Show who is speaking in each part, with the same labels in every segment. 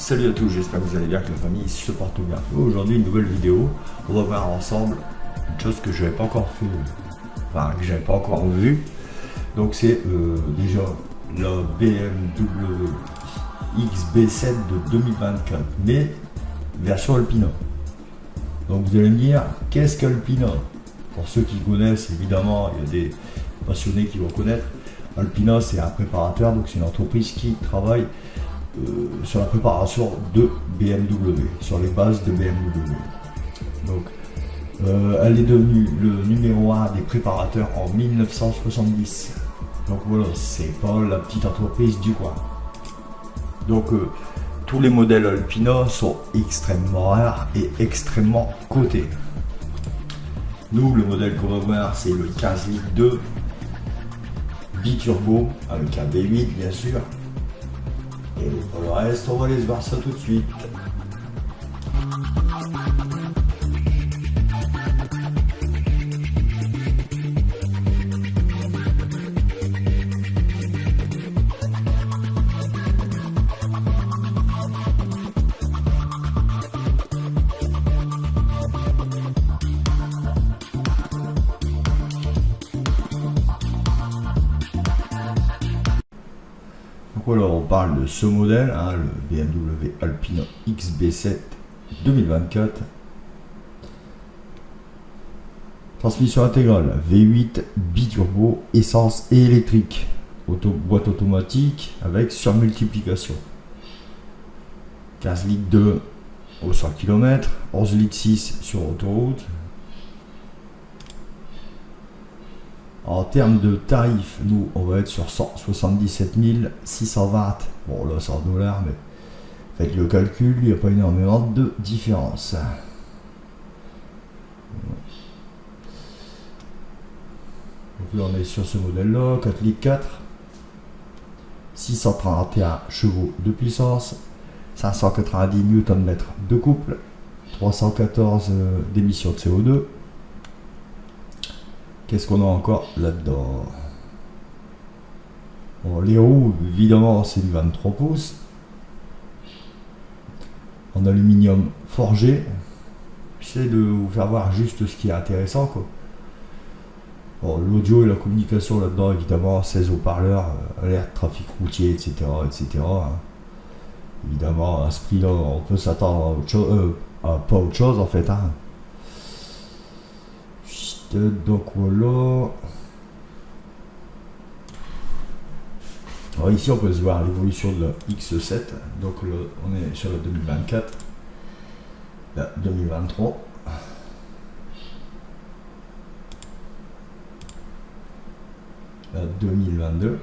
Speaker 1: Salut à tous, j'espère que vous allez bien, que la famille se porte bien. Aujourd'hui, une nouvelle vidéo. On va voir ensemble une chose que je n'avais pas encore fait, enfin que j'avais pas encore vu. Donc c'est déjà la BMW XB7 de 2024, mais version Alpina. Donc vous allez me dire, qu'est-ce qu'Alpina? Pour ceux qui connaissent, évidemment, il y a des passionnés qui vont connaître. Alpina, c'est un préparateur, donc c'est une entreprise qui travaille sur la préparation de BMW, sur les bases de BMW. Donc, elle est devenue le numéro 1 des préparateurs en 1970. Donc voilà, c'est pas la petite entreprise du coin. Donc, tous les modèles Alpina sont extrêmement rares et extrêmement cotés. Nous, le modèle qu'on va voir, c'est le 15 litres 2 biturbo avec un V8 bien sûr. Et pour le reste, on va aller se voir ça tout de suite. Voilà, on parle de ce modèle, hein, le BMW Alpina XB7 2024. Transmission intégrale, V8 biturbo, essence et électrique. Boîte automatique avec surmultiplication. 15 litres 2 au 100 km, 11 litres 6 sur autoroute. En termes de tarifs, nous, on va être sur 177 620. Bon, là, c'est en dollars, mais faites le calcul, il n'y a pas énormément de différence. Donc là, on est sur ce modèle-là, 4 litres 4, 631 chevaux de puissance, 590 Nm de couple, 314 d'émissions de CO2. Qu'est-ce qu'on a encore là-dedans? Bon, les roues, évidemment, c'est du 23 pouces. En aluminium forgé. J'essaie de vous faire voir juste ce qui est intéressant, quoi. Bon, l'audio et la communication là-dedans, évidemment, 16 haut-parleurs, alerte, trafic routier, etc. etc. Hein. Évidemment, à ce prix-là, on peut s'attendre à autre chose, pas autre chose en fait. Hein. Donc voilà. Alors ici on peut se voir l'évolution de la X7. Donc on est sur la 2024, la 2023, la 2022,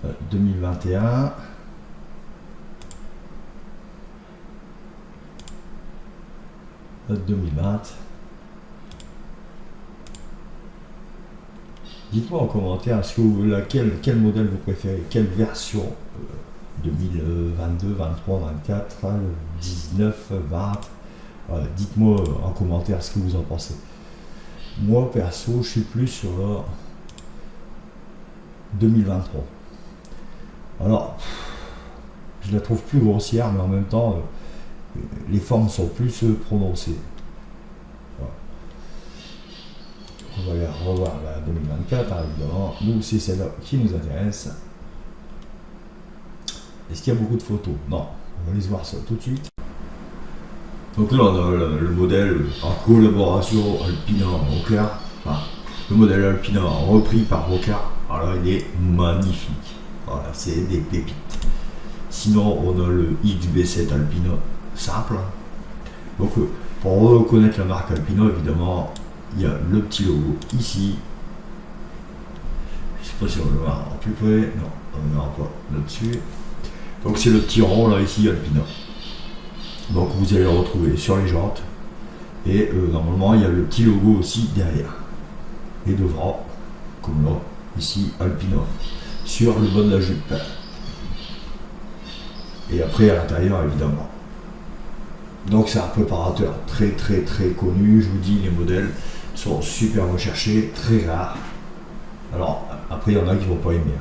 Speaker 1: la 2021. 2020. Dites-moi en commentaire quel modèle vous préférez, quelle version 2022, 23, 24, 19, 20. Dites-moi en commentaire ce que vous en pensez. Moi perso, je suis plus sur la 2023. Alors, je la trouve plus grossière, mais en même temps, les formes sont plus prononcées. Voilà. On va aller revoir la 2024, hein, évidemment. Nous, c'est celle-là qui nous intéresse. Est-ce qu'il y a beaucoup de photos? Non. On va aller voir ça tout de suite. Donc là, on a le modèle en collaboration Alpina-Rocar. Enfin, le modèle Alpina repris par Rocar. Alors, il est magnifique. Voilà, c'est des pépites. Sinon, on a le XB7 Alpina. Simple. Donc pour reconnaître la marque Alpina, évidemment, il y a le petit logo ici. Je sais pas si on le voit en plus près. Non, on ne le voit pas là-dessus. Donc c'est le petit rond là ici Alpina. Donc vous allez le retrouver sur les jantes. Et normalement il y a le petit logo aussi derrière. Et devant, comme là, ici Alpina. Sur le bas de la jupe. Et après à l'intérieur évidemment. Donc c'est un préparateur très connu, je vous dis, les modèles sont super recherchés, très rares. Alors après il y en a qui vont pas aimer.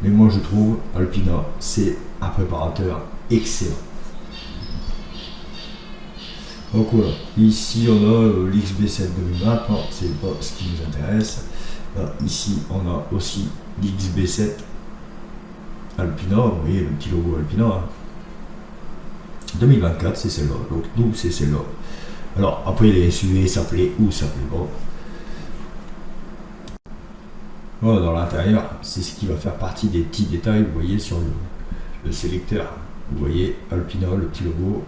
Speaker 1: Mais moi je trouve Alpina c'est un préparateur excellent. Donc voilà, ici on a l'XB7 2020, non c'est pas ce qui nous intéresse. Là, ici on a aussi l'XB7 Alpina, vous voyez le petit logo Alpina. Hein. 2024 c'est celle-là, donc nous c'est celle-là. Alors après les SUV ça plaît ou ça plaît pas. Voilà, dans l'intérieur, c'est ce qui va faire partie des petits détails, vous voyez sur le sélecteur. Vous voyez Alpina, le petit logo.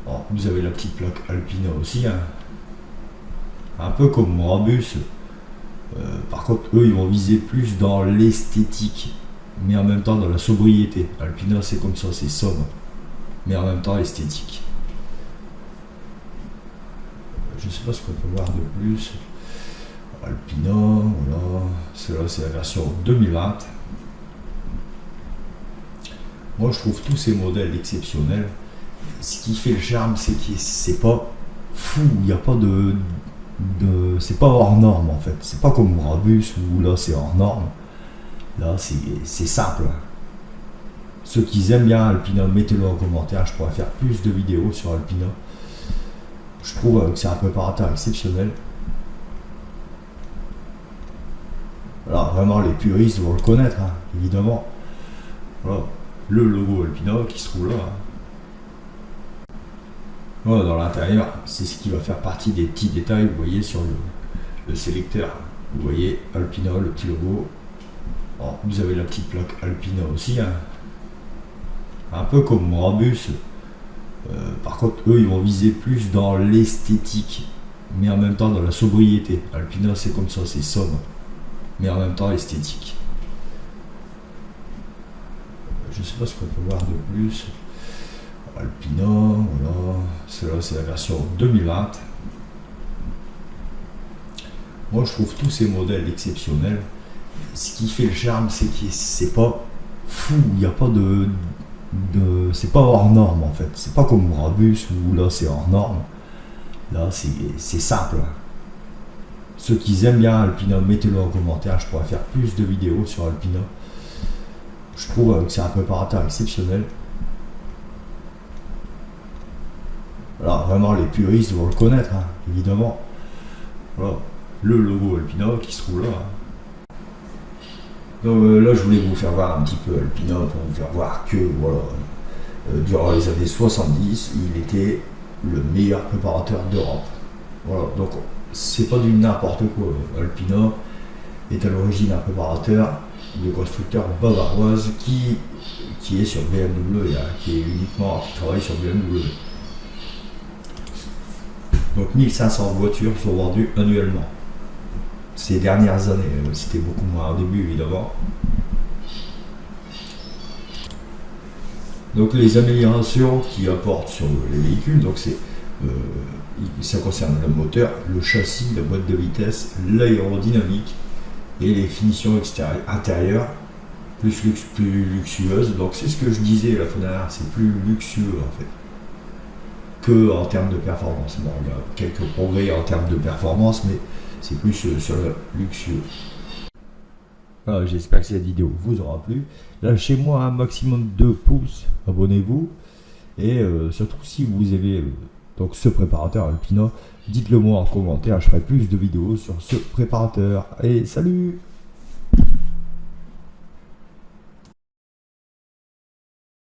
Speaker 1: Bon, vous avez la petite plaque Alpina aussi, hein. Un peu comme Brabus. Par contre, eux, ils vont viser plus dans l'esthétique, mais en même temps dans la sobriété. Alpina, c'est comme ça, c'est sobre, mais en même temps esthétique. Je sais pas ce qu'on peut voir de plus. Alpina, voilà, celle-là c'est la version 2020. Moi je trouve tous ces modèles exceptionnels. Ce qui fait le charme, c'est que c'est pas fou, il n'y a pas c'est pas hors norme en fait. C'est pas comme Brabus où là c'est hors norme. Là c'est simple. Ceux qui aiment bien Alpina, mettez-le en commentaire. Je pourrais faire plus de vidéos sur Alpina. Je trouve que c'est un préparateur exceptionnel. Alors vraiment les puristes vont le connaître, hein, évidemment. Voilà, le logo Alpina qui se trouve là. Hein. Voilà, dans l'intérieur, c'est ce qui va faire partie des petits détails, vous voyez sur le sélecteur. Vous voyez Alpina, le petit logo. Bon, vous avez la petite plaque Alpina aussi. Hein. Un peu comme Brabus. Par contre, eux, ils vont viser plus dans l'esthétique, mais en même temps dans la sobriété. Alpina, c'est comme ça, c'est sobre, mais en même temps esthétique. Je sais pas ce qu'on peut voir de plus. Alpina, voilà, celle-là c'est la version 2020. Moi je trouve tous ces modèles exceptionnels. Ce qui fait le charme, c'est que c'est pas fou, il n'y a pas c'est pas hors norme en fait. C'est pas comme Brabus où là c'est hors norme. Là c'est simple. Ceux qui aiment bien Alpina, mettez-le en commentaire. Je pourrais faire plus de vidéos sur Alpina. Je trouve que c'est un préparateur exceptionnel. Alors vraiment les puristes vont le connaître, hein, évidemment. Voilà, le logo Alpina qui se trouve là. Hein. Donc là je voulais vous faire voir un petit peu Alpina pour vous faire voir que voilà, durant les années 70, il était le meilleur préparateur d'Europe. Voilà, donc c'est pas du n'importe quoi. Alpina est à l'origine un préparateur de constructeur bavaroise qui est sur BMW, hein, qui travaille sur BMW. Donc 1500 voitures sont vendues annuellement. Ces dernières années, c'était beaucoup moins au début évidemment. Donc les améliorations qu'ils apportent sur les véhicules, donc ça concerne le moteur, le châssis, la boîte de vitesse, l'aérodynamique et les finitions intérieures plus luxueuses. Donc c'est ce que je disais la fois dernière, c'est plus luxueux en fait que en termes de performance. Bon, il y a quelques progrès en termes de performance, mais c'est plus sur le luxueux. Voilà, j'espère que cette vidéo vous aura plu. Lâchez-moi un maximum de pouces, abonnez-vous et surtout si vous avez donc ce préparateur Alpina, dites-le moi en commentaire, je ferai plus de vidéos sur ce préparateur. Et salut!